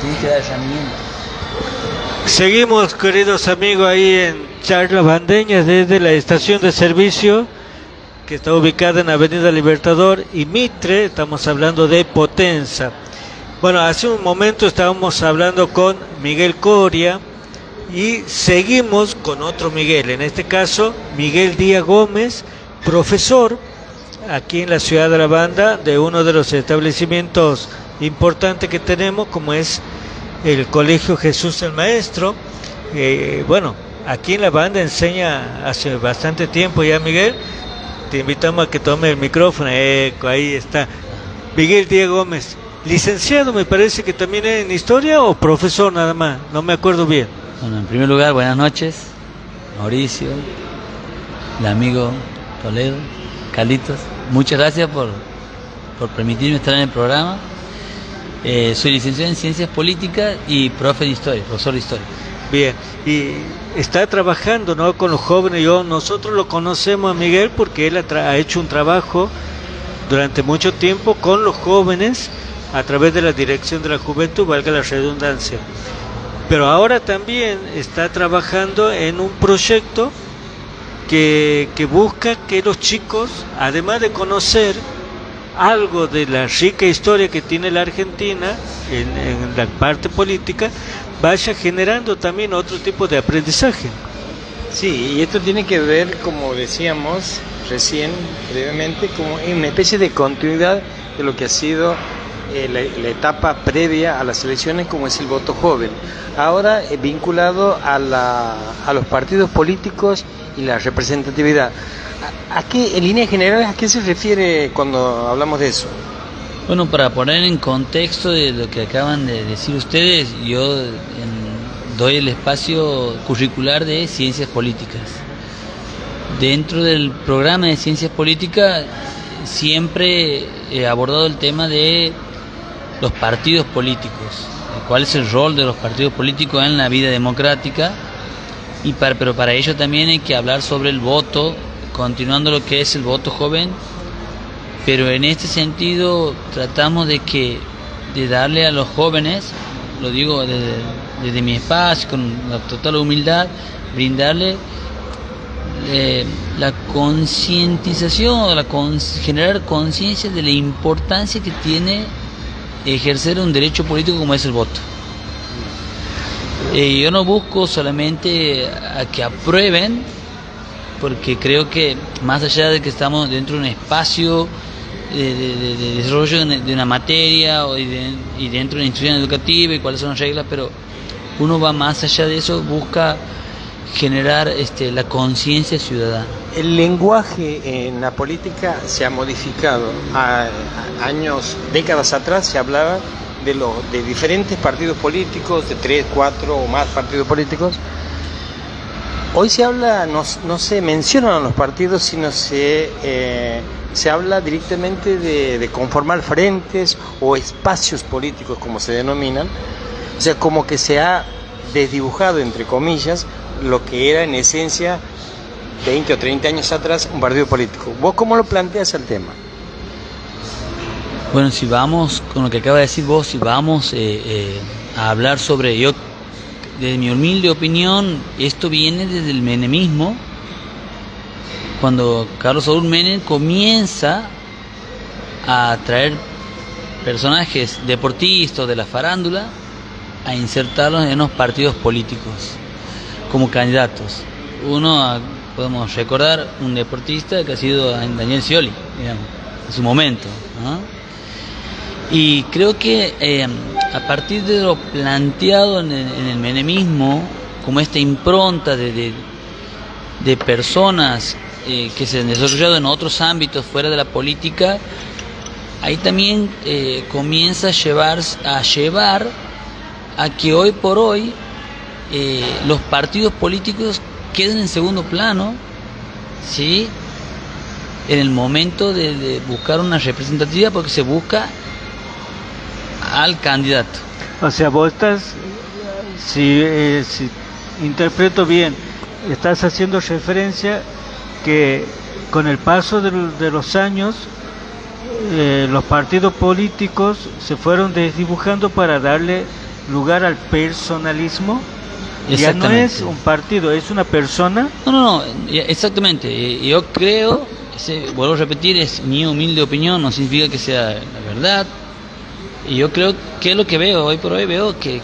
Tienes que dar herramientas. Seguimos, queridos amigos, ahí en Charlas Bandeñas desde la estación de servicio que está ubicada en Avenida Libertador y Mitre. Estamos hablando de Potenza. Bueno, hace un momento estábamos hablando con Miguel Coria y seguimos con otro Miguel, en este caso Miguel Díaz Gómez, profesor aquí en la ciudad de La Banda de uno de los establecimientos importantes que tenemos, como es el Colegio Jesús el Maestro. Bueno, aquí en La Banda enseña hace bastante tiempo ya, Miguel. Te invitamos a que tome el micrófono. Ahí está Miguel Díaz Gómez, licenciado, me parece que también en historia, o profesor nada más, no me acuerdo bien. Bueno, en primer lugar, buenas noches, Mauricio, el amigo Toledo, Carlitos. Muchas gracias por permitirme estar en el programa. Soy licenciado en Ciencias Políticas y profe de Historia, profesor de Historia. Bien, y está trabajando, ¿no?, con los jóvenes. Nosotros lo conocemos a Miguel porque él ha hecho un trabajo durante mucho tiempo con los jóvenes a través de la Dirección de la Juventud, valga la redundancia. Pero ahora también está trabajando en un proyecto que busca que los chicos, además de conocer algo de la rica historia que tiene la Argentina en la parte política, vaya generando también otro tipo de aprendizaje. Sí, y esto tiene que ver, como decíamos recién, brevemente, como en una especie de continuidad de lo que ha sido la etapa previa a las elecciones, como es el voto joven. Ahora vinculado a los partidos políticos y la representatividad. En líneas generales, ¿a qué se refiere cuando hablamos de eso? Bueno, para poner en contexto de lo que acaban de decir ustedes, yo doy el espacio curricular de Ciencias Políticas. Dentro del programa de Ciencias Políticas siempre he abordado el tema de los partidos políticos, cuál es el rol de los partidos políticos en la vida democrática, pero para ello también hay que hablar sobre el voto, continuando lo que es el voto joven, pero en este sentido tratamos de darle a los jóvenes, lo digo desde mi espacio, con la total humildad, brindarle la concientización, generar conciencia de la importancia que tiene ejercer un derecho político como es el voto. Yo no busco solamente a que aprueben, porque creo que más allá de que estamos dentro de un espacio de desarrollo de una materia y dentro de una institución educativa y cuáles son las reglas, pero uno va más allá de eso, busca generar la conciencia ciudadana. El lenguaje en la política se ha modificado. Décadas atrás se hablaba de diferentes partidos políticos, de 3, 4 o más partidos políticos. Hoy se habla, no se mencionan a los partidos, sino se habla directamente de conformar frentes o espacios políticos, como se denominan. O sea, como que se ha desdibujado, entre comillas, lo que era en esencia 20 o 30 años atrás un partido político. ¿Vos cómo lo planteas el tema? Bueno, si vamos con lo que acaba de decir vos, si vamos a hablar sobre desde mi humilde opinión, esto viene desde el menemismo, cuando Carlos Saúl Menem comienza a traer personajes deportistas de la farándula a insertarlos en los partidos políticos como candidatos. Podemos recordar un deportista que ha sido Daniel Scioli, digamos, en su momento, ¿no? Y creo que a partir de lo planteado en el menemismo, como esta impronta de personas que se han desarrollado en otros ámbitos fuera de la política, ahí también comienza a llevar a que hoy por hoy los partidos políticos queden en segundo plano, ¿sí?, en el momento de buscar una representatividad, porque se busca al candidato. O sea, vos estás, si interpreto bien, estás haciendo referencia que con el paso de los años los partidos políticos se fueron desdibujando para darle lugar al personalismo. Ya no es un partido, es una persona. No, exactamente. Yo creo, vuelvo a repetir, es mi humilde opinión, no significa que sea la verdad. Y yo creo que es lo que veo, hoy por hoy veo que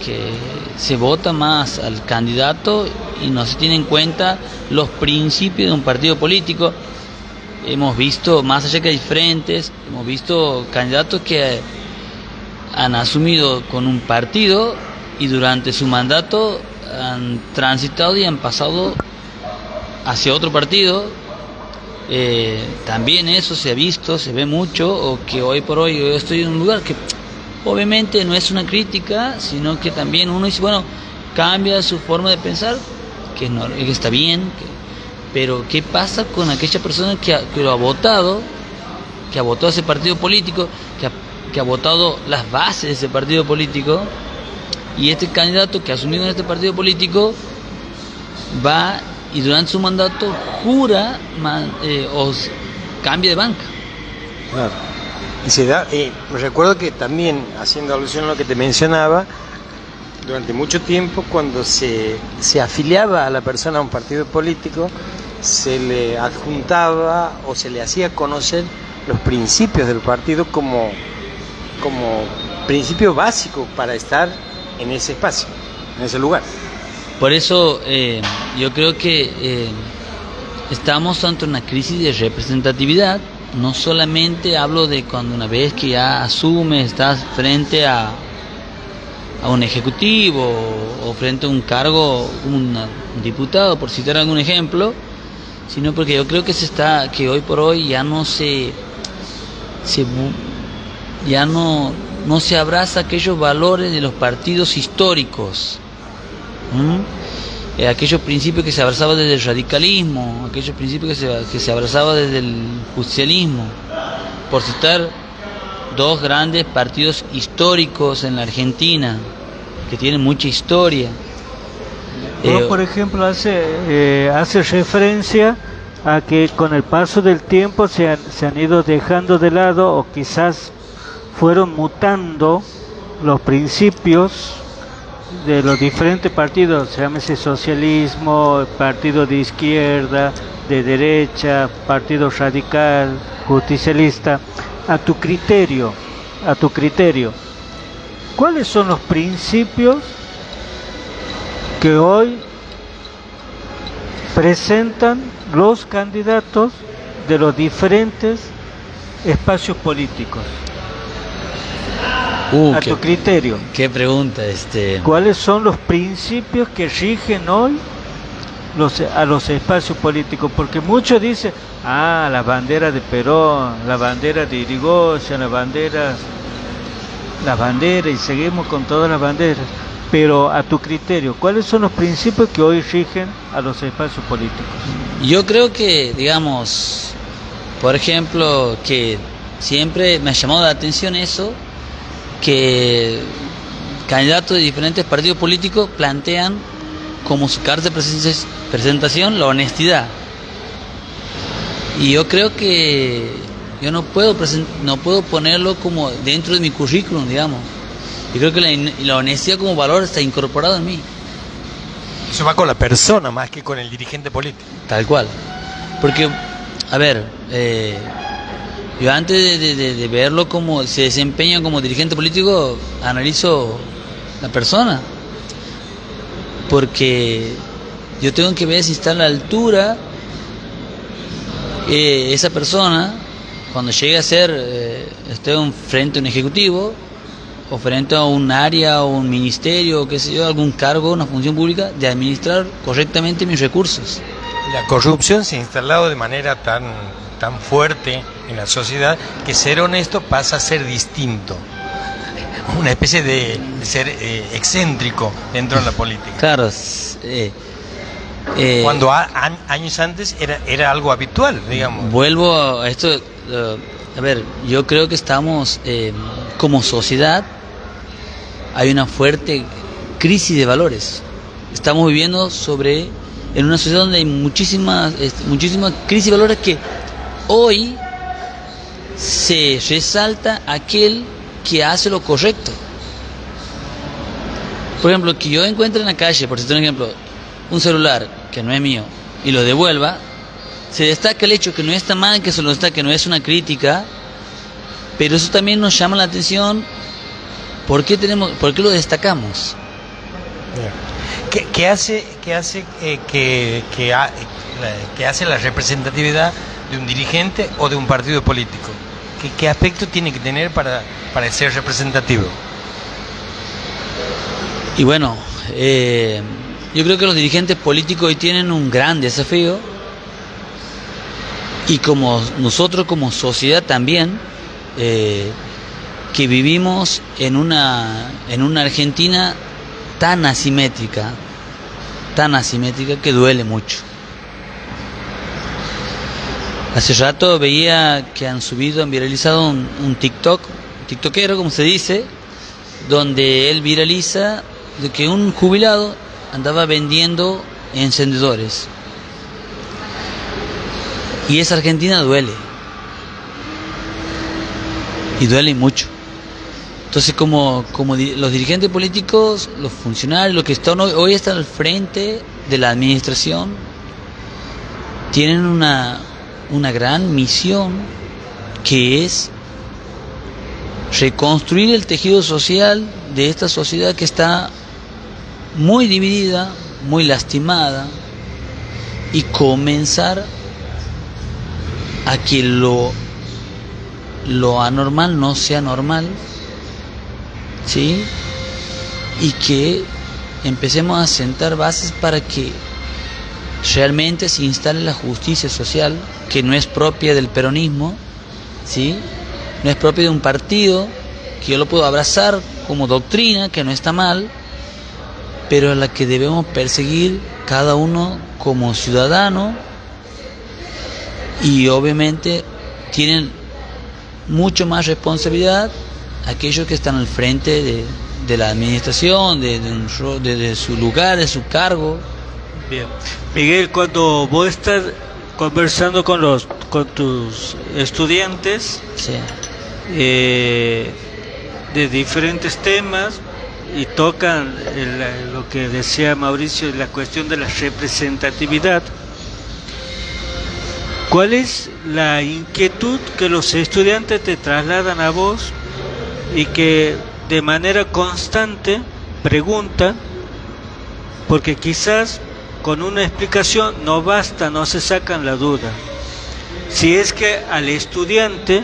se vota más al candidato y no se tienen en cuenta los principios de un partido político. Hemos visto, más allá que hay frentes, hemos visto candidatos que han asumido con un partido y durante su mandato han transitado y han pasado hacia otro partido. También eso se ha visto, se ve mucho, o que hoy por hoy yo estoy en un lugar que obviamente no es una crítica, sino que también uno dice, bueno, cambia su forma de pensar, que está bien, pero ¿qué pasa con aquella persona que lo ha votado, que ha votado ese partido político, que ha votado las bases de ese partido político, y este candidato que ha asumido en este partido político va y durante su mandato jura o cambia de banca? Claro. Y se da, recuerdo que también, haciendo alusión a lo que te mencionaba, durante mucho tiempo cuando se afiliaba a la persona a un partido político, se le adjuntaba o se le hacía conocer los principios del partido como principio básico para estar en ese espacio, en ese lugar. Por eso yo creo que estamos ante una crisis de representatividad. No solamente hablo de cuando una vez que ya asumes, estás frente a un ejecutivo o frente a un cargo, un diputado, por citar algún ejemplo, sino porque yo creo que hoy por hoy ya no se abraza aquellos valores de los partidos históricos. Aquellos principios que se abrazaban desde el radicalismo, aquellos principios que se abrazaban desde el justicialismo, por citar dos grandes partidos históricos en la Argentina, que tienen mucha historia. Por ejemplo, hace referencia a que con el paso del tiempo se han ido dejando de lado, o quizás fueron mutando los principios de los diferentes partidos, llámese socialismo, partido de izquierda, de derecha, partido radical, justicialista. A tu criterio, ¿cuáles son los principios que hoy presentan los candidatos de los diferentes espacios políticos? A tu criterio. Qué pregunta, ¿Cuáles son los principios que rigen hoy a los espacios políticos? Porque muchos dicen, la bandera de Perón, la bandera de Irigoyen, la bandera, y seguimos con todas las banderas. Pero a tu criterio, ¿cuáles son los principios que hoy rigen a los espacios políticos? Yo creo que, digamos, por ejemplo, que siempre me ha llamado la atención eso, que candidatos de diferentes partidos políticos plantean como su carta de presentación la honestidad. Y yo creo que yo no puedo ponerlo como dentro de mi currículum, digamos. Yo creo que la honestidad como valor está incorporado en mí. Eso va con la persona más que con el dirigente político. Tal cual. Porque, a ver, yo antes de verlo como se desempeña como dirigente político, analizo la persona. Porque yo tengo que ver si está a la altura esa persona cuando llegue a ser, esté frente a un ejecutivo o frente a un área o un ministerio o qué sé yo, algún cargo, una función pública, de administrar correctamente mis recursos. La corrupción se ha instalado de manera tan fuerte en la sociedad que ser honesto pasa a ser distinto, una especie de ser excéntrico dentro de la política. Claro. Cuando años antes era algo habitual, digamos. Vuelvo a esto, a ver, yo creo que estamos como sociedad, hay una fuerte crisis de valores. Estamos viviendo en una sociedad donde hay muchísimas crisis de valores que hoy se resalta aquel que hace lo correcto. Por ejemplo, que yo encuentre en la calle, por citar un ejemplo, un celular que no es mío y lo devuelva, se destaca el hecho que no está mal que se lo destaque, no es una crítica, pero eso también nos llama la atención. ¿Por qué lo destacamos? ¿Qué hace la representatividad de un dirigente o de un partido político? ¿Qué aspecto tiene que tener para ser representativo? Y bueno, yo creo que los dirigentes políticos hoy tienen un gran desafío, y como nosotros como sociedad también, que vivimos en una Argentina tan asimétrica que duele mucho. Hace rato veía que han viralizado un tiktokero, como se dice, donde él viraliza de que un jubilado andaba vendiendo encendedores. Y esa Argentina duele. Y duele mucho. Entonces, como los dirigentes políticos, los funcionarios, los que hoy están al frente de la administración, tienen una gran misión, que es reconstruir el tejido social de esta sociedad que está muy dividida, muy lastimada, y comenzar a que lo anormal no sea normal, ¿sí? Y que empecemos a sentar bases para que realmente se instale la justicia social, que no es propia del peronismo, ¿sí? No es propia de un partido, que yo lo puedo abrazar como doctrina, que no está mal, pero a la que debemos perseguir cada uno como ciudadano. Y obviamente tienen mucho más responsabilidad aquellos que están al frente de la administración, de su lugar, de su cargo. Bien. Miguel, cuando vos estás conversando con tus estudiantes, Sí. De diferentes temas, y tocan lo que decía Mauricio, la cuestión de la representatividad, ¿cuál es la inquietud que los estudiantes te trasladan a vos y que de manera constante preguntan? Porque quizás con una explicación no basta, no se sacan la duda. Si es que al estudiante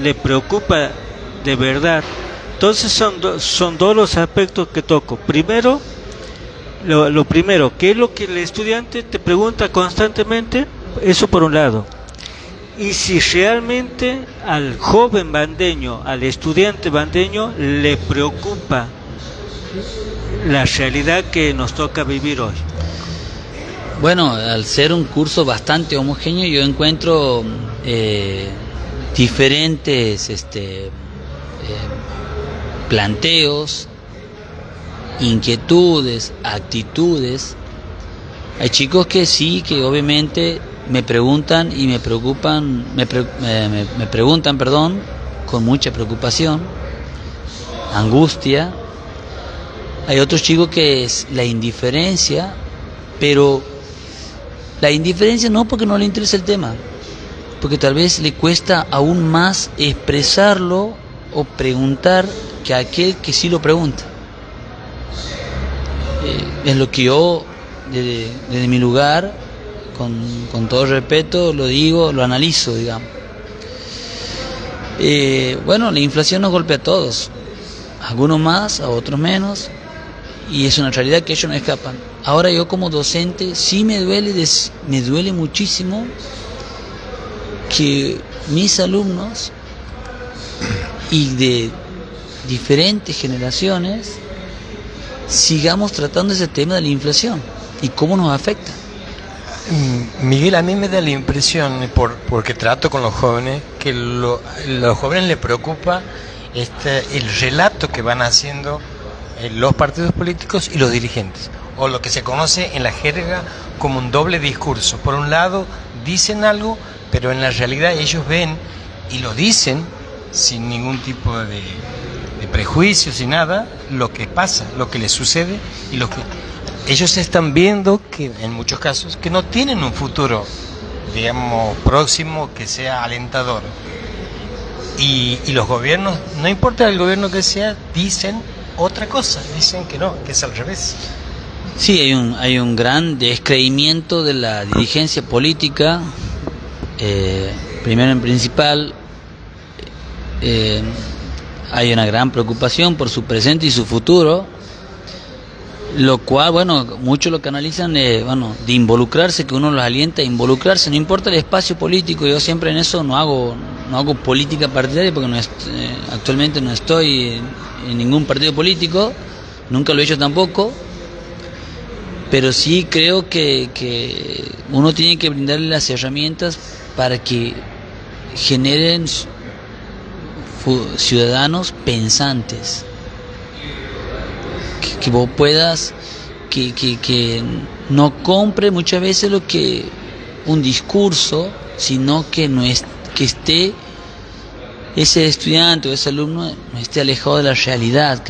le preocupa de verdad, entonces son dos los aspectos que toco. Primero, lo primero, ¿qué es lo que el estudiante te pregunta constantemente? Eso por un lado. Y si realmente al joven bandeño, al estudiante bandeño, le preocupa la realidad que nos toca vivir hoy. Bueno, al ser un curso bastante homogéneo, yo encuentro diferentes planteos, inquietudes, actitudes. Hay chicos que sí, que obviamente me preguntan y me preguntan, con mucha preocupación, angustia. Hay otros chicos que es la indiferencia, pero la indiferencia no porque no le interesa el tema, porque tal vez le cuesta aún más expresarlo o preguntar que a aquel que sí lo pregunta. Es lo que yo, desde mi lugar, con todo respeto, lo digo, lo analizo, digamos. Bueno, la inflación nos golpea a todos, a algunos más, a otros menos, y es una realidad que ellos no escapan. Ahora yo como docente sí me duele muchísimo que mis alumnos y de diferentes generaciones sigamos tratando ese tema de la inflación y cómo nos afecta. Miguel, a mí me da la impresión, porque trato con los jóvenes, que los jóvenes les preocupa el relato que van haciendo los partidos políticos y los dirigentes, o lo que se conoce en la jerga como un doble discurso. Por un lado dicen algo, pero en la realidad ellos ven y lo dicen sin ningún tipo de prejuicio, sin nada, lo que pasa, lo que les sucede y lo que ellos están viendo que en muchos casos que no tienen un futuro, digamos, próximo que sea alentador. Y los gobiernos, no importa el gobierno que sea, dicen otra cosa, dicen que no, que es al revés. Sí, hay un gran descreimiento de la dirigencia política, primero en principal. Hay una gran preocupación por su presente y su futuro, lo cual, bueno, muchos lo canalizan de involucrarse, que uno los alienta a involucrarse, no importa el espacio político. Yo siempre en eso no hago política partidaria, porque actualmente no estoy en ningún partido político, nunca lo he hecho tampoco, pero sí creo que uno tiene que brindarle las herramientas para que generen ciudadanos pensantes, que vos puedas, que no compre muchas veces lo que un discurso, sino que no es, que esté ese estudiante o ese alumno no esté alejado de la realidad,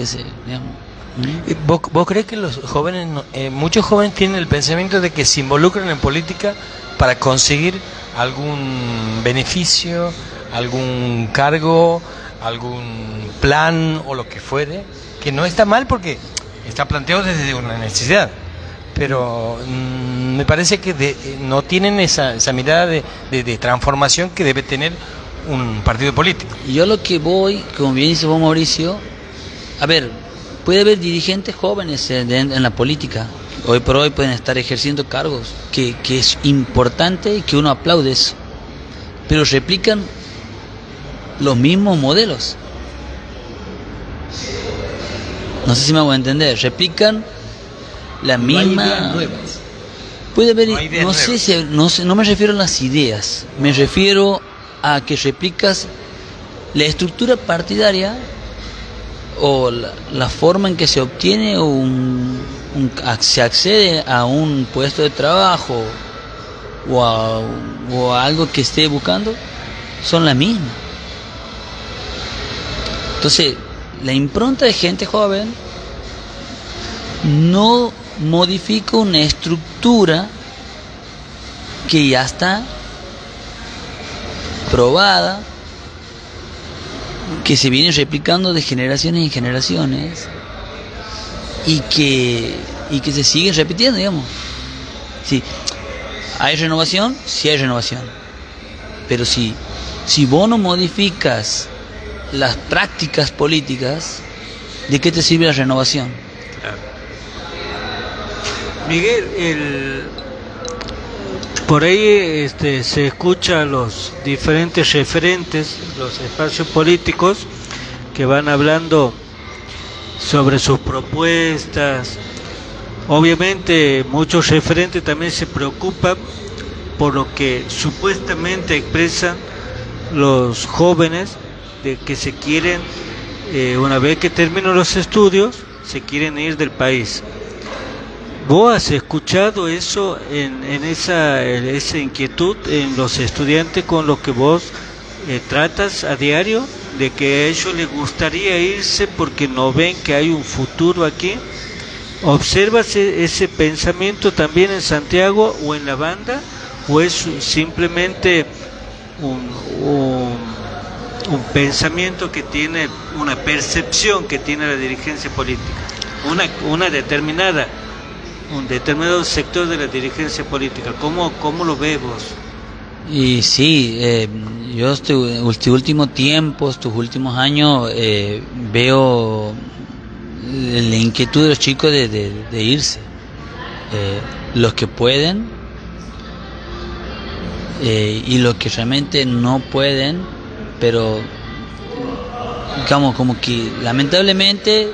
digamos. ¿Vos crees que los jóvenes, muchos jóvenes tienen el pensamiento de que se involucran en política para conseguir algún beneficio, algún cargo, algún plan o lo que fuere, que no está mal porque está planteado desde una necesidad, pero me parece que no tienen esa mirada de transformación que debe tener un partido político? Y yo lo que voy, como bien dice vos, Mauricio, a ver, puede haber dirigentes jóvenes en la política, hoy por hoy pueden estar ejerciendo cargos, que es importante y que uno aplaude eso, pero replican los mismos modelos. No sé si me hago entender. Replican la misma. Puede haber, no me refiero a las ideas, me refiero a que replicas la estructura partidaria o la forma en que se obtiene se accede a un puesto de trabajo o a algo que esté buscando, son las mismas. Entonces, la impronta de gente joven no modifica una estructura que ya está probada, que se viene replicando de generaciones en generaciones y que se sigue repitiendo, digamos. Sí, ¿hay renovación? Sí hay renovación. Pero si vos no modificas las prácticas políticas, ¿de qué te sirve la renovación? Claro. Miguel, por ahí se escucha a los diferentes referentes, los espacios políticos, que van hablando sobre sus propuestas. Obviamente muchos referentes también se preocupan por lo que supuestamente expresan los jóvenes, de que se quieren, una vez que terminan los estudios, se quieren ir del país. ¿Vos has escuchado eso esa inquietud en los estudiantes con los que vos tratas a diario, de que a ellos les gustaría irse porque no ven que hay un futuro aquí? ¿Observas ese pensamiento también en Santiago o en la banda, o es simplemente un pensamiento que tiene, una percepción que tiene la dirigencia política, un determinado sector de la dirigencia política? ¿Cómo lo ves vos? Y sí, yo estos últimos tiempos, estos últimos años, veo la inquietud de los chicos de irse, los que pueden y los que realmente no pueden, pero digamos como que lamentablemente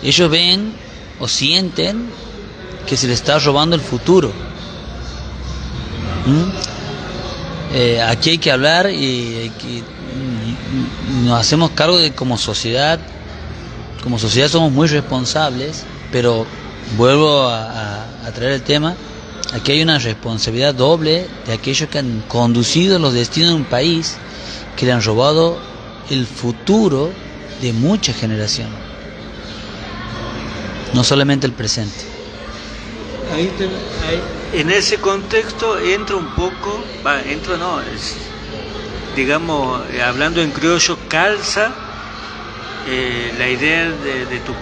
ellos ven o sienten que se les está robando el futuro. Aquí hay que hablar y nos hacemos cargo de como sociedad somos muy responsables, pero vuelvo a traer el tema. Aquí hay una responsabilidad doble de aquellos que han conducido los destinos de un país que le han robado el futuro de muchas generaciones, no solamente el presente. En ese contexto entra un poco, digamos, hablando en criollo, calza la idea de tu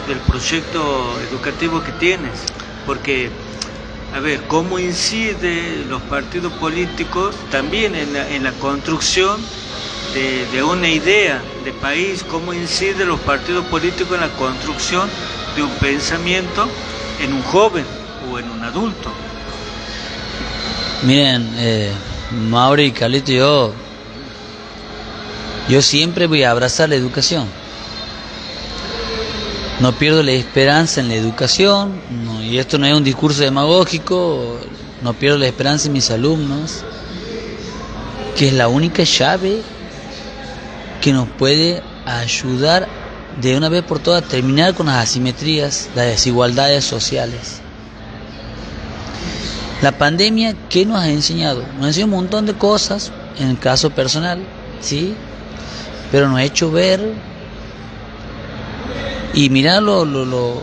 del proyecto educativo que tienes, porque, a ver, cómo incide los partidos políticos también en la construcción de una idea de país, cómo inciden los partidos políticos en la construcción de un pensamiento en un joven o en un adulto. Miren, Mauri y Carlito, yo siempre voy a abrazar la educación. No pierdo la esperanza en la educación, y esto no es un discurso demagógico, no pierdo la esperanza en mis alumnos, que es la única llave que nos puede ayudar de una vez por todas a terminar con las asimetrías, las desigualdades sociales. La pandemia, ¿qué nos ha enseñado? Nos ha enseñado un montón de cosas, en el caso personal, ¿sí? Pero nos ha hecho ver y mirar lo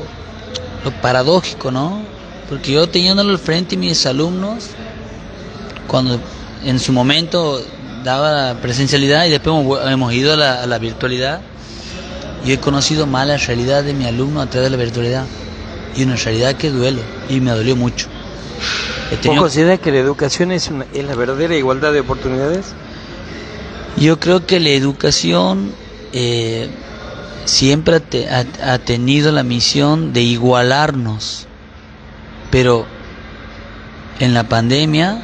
paradójico, ¿no? Porque yo teniéndolo al frente mis alumnos, cuando en su momento daba presencialidad y después hemos ido a la virtualidad, yo he conocido más la realidad de mi alumno a través de la virtualidad, y una realidad que duele, y me dolió mucho. ¿Vos considerás que la educación es la verdadera igualdad de oportunidades? Yo creo que la educación siempre ha tenido la misión de igualarnos, pero en la pandemia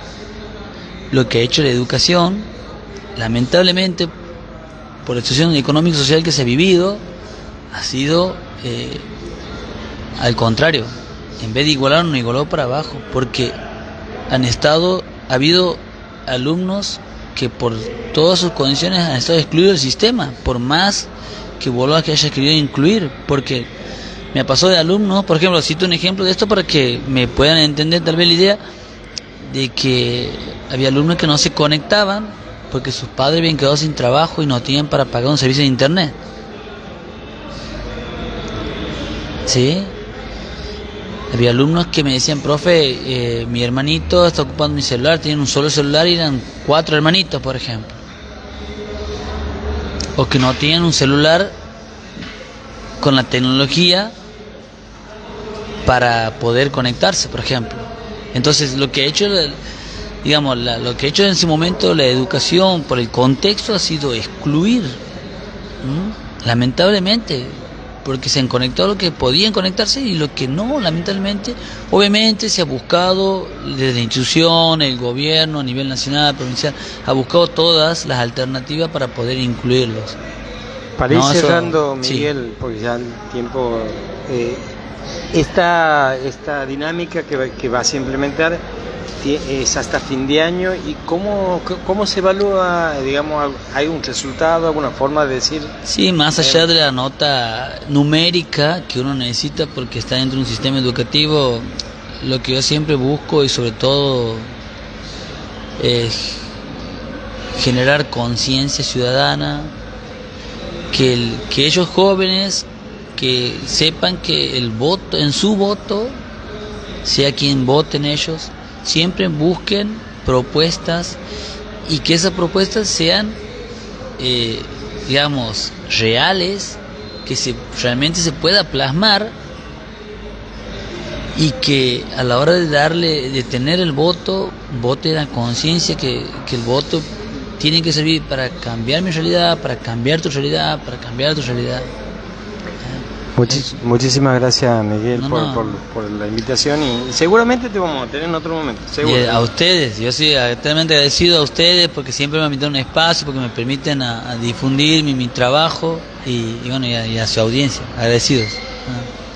lo que ha hecho la educación, lamentablemente por la situación económica y social que se ha vivido, ha sido al contrario, en vez de igualarnos, nos igualó para abajo, porque ha habido alumnos que por todas sus condiciones han estado excluidos del sistema, por más que Boloa que haya querido incluir, porque me pasó de alumnos, por ejemplo, cito un ejemplo de esto para que me puedan entender tal vez la idea, de que había alumnos que no se conectaban porque sus padres habían quedado sin trabajo y no tenían para pagar un servicio de internet. ¿Sí? Había alumnos que me decían, profe, mi hermanito está ocupando mi celular, tenían un solo celular y eran 4 hermanitos, por ejemplo. O que no tenían un celular con la tecnología para poder conectarse, por ejemplo. Entonces, lo que ha hecho, lo que ha hecho en ese momento la educación por el contexto ha sido excluir, lamentablemente, porque se han conectado lo que podían conectarse y lo que no, lamentablemente. Obviamente se ha buscado desde la institución, el gobierno a nivel nacional, provincial, ha buscado todas las alternativas para poder incluirlos. Para ir cerrando, Miguel, sí, porque ya el tiempo, esta dinámica que vas a implementar es hasta fin de año, y cómo se evalúa, digamos, ¿hay un resultado, alguna forma de decir? Sí, más allá de la nota numérica que uno necesita porque está dentro de un sistema educativo, lo que yo siempre busco y sobre todo es generar conciencia ciudadana, que ellos jóvenes que sepan que el voto, en su voto, sea quien voten ellos, siempre busquen propuestas y que esas propuestas sean, digamos, reales, que realmente se pueda plasmar, y que a la hora de tener el voto, vote la conciencia que el voto tiene que servir para cambiar mi realidad, para cambiar tu realidad, para cambiar tu realidad. Muchísimas gracias, Miguel, por la invitación, y seguramente te vamos a tener en otro momento. Seguro. Y a ustedes, yo soy eternamente agradecido a ustedes porque siempre me han invitado a un espacio, porque me permiten a difundir mi trabajo y a su audiencia. Agradecidos.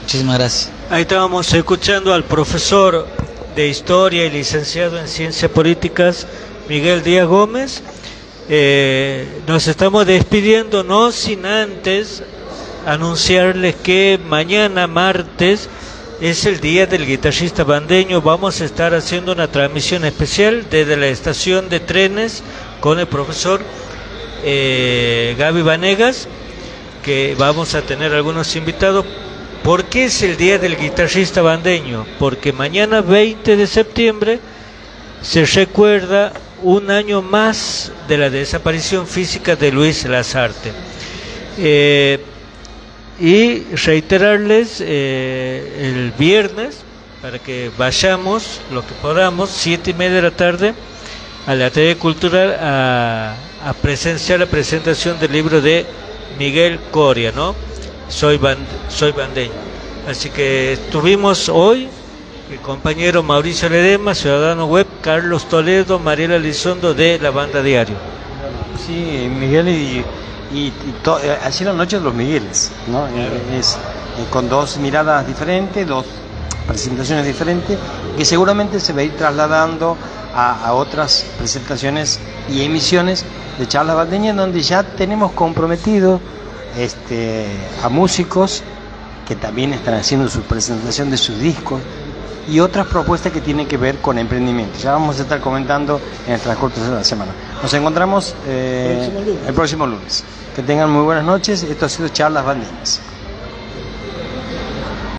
Muchísimas gracias. Ahí estábamos escuchando al profesor de Historia y licenciado en Ciencias Políticas, Miguel Díaz Gómez. Nos estamos despidiendo, no sin antes anunciarles que mañana martes es el día del guitarrista bandeño. Vamos a estar haciendo una transmisión especial desde la estación de trenes con el profesor Gaby Vanegas, que vamos a tener algunos invitados. ¿Por qué es el Día del Guitarrista Bandeño? Porque mañana 20 de septiembre se recuerda un año más de la desaparición física de Luis Lazarte. Y reiterarles el viernes para que vayamos lo que podamos, 7:30 de la tarde, a la TV Cultural a presenciar la presentación del libro de Miguel Coria, ¿no? Soy bandeño. Así que estuvimos hoy el compañero Mauricio Ledema, Ciudadano Web, Carlos Toledo, Mariela Lizondo de La Banda Diario. Sí, Miguel así la noche de los Migueles, ¿no? Es con dos miradas diferentes, dos presentaciones diferentes, que seguramente se va a ir trasladando a otras presentaciones y emisiones de charlas bandeñas, donde ya tenemos comprometido a músicos que también están haciendo su presentación de sus discos y otras propuestas que tienen que ver con emprendimiento. Ya vamos a estar comentando en el transcurso de la semana. Nos encontramos el próximo lunes. Que tengan muy buenas noches. Esto ha sido Charlas Bandeñas.